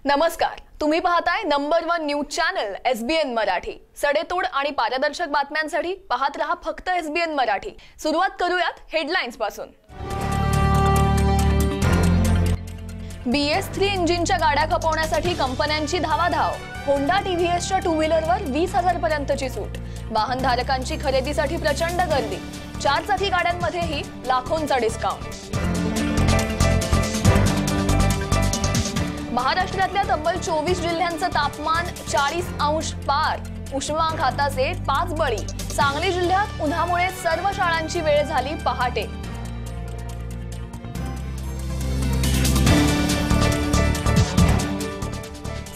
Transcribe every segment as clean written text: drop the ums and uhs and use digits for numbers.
नमस्कार, तुम्ही पाहताय number 1 news channel SBN Marathi. सडेतोड आणि पारदर्शक बातम्यांसाठी पाहत रहा फक्त SBN मराठी। सुरुवात करूयात हेडलाईन्स पासून। BS3 इंजिनच्या गाड्या खपवण्यासाठी कंपन्यांची धावाधाव। होंडा TVSच्या टू व्हीलरवर 20,000 पर्यंतची सूट। वाहनधारकांची खरेदीसाठी प्रचंड गर्दी। 4 चाकी गाड्यांमध्येही लाखोंचा डिस्काउंट। महाराष्ट्रातल्या तब्बल 24 जिल्ह्यांचं तापमान 40 अंश पार। उष्माघाताचे 5 बळी। सांगली जिल्ह्यात उन्हामुळे सर्व शाळांची वेळ झाली पहाटे।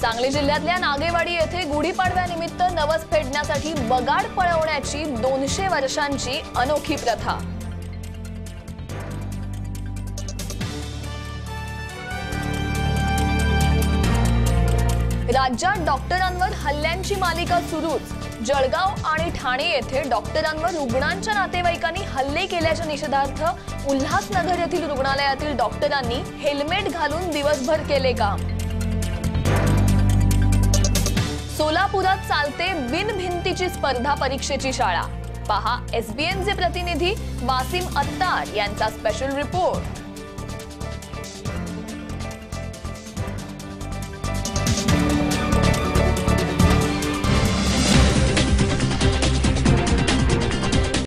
सांगली जिल्ह्यातल्या नागेवाडी येथे गुढीपाडव्यानिमित्त नवस फेडण्यासाठी बगाड पळवण्याची 200 वर्षांची अनोखी प्रथा। राज्यात डॉक्टरांवर हल्ल्यांची मालिका सुरूच। जळगाव आणि ठाणे येथे डॉक्टरांवर रुग्णांच्या नातेवाईकांनी हल्ले केल्याच्या निषेधार्थ उल्हासनगर येथील रुग्णालयातील डॉक्टरांनी हेल्मेट घालून दिवसभर केले काम। सोलापुरात चालते बिनभिंतीची स्पर्धा परीक्षेची शाळा। पहा SBNचे प्रतिनिधी वासिम अत्तार यांचा स्पेशल रिपोर्ट।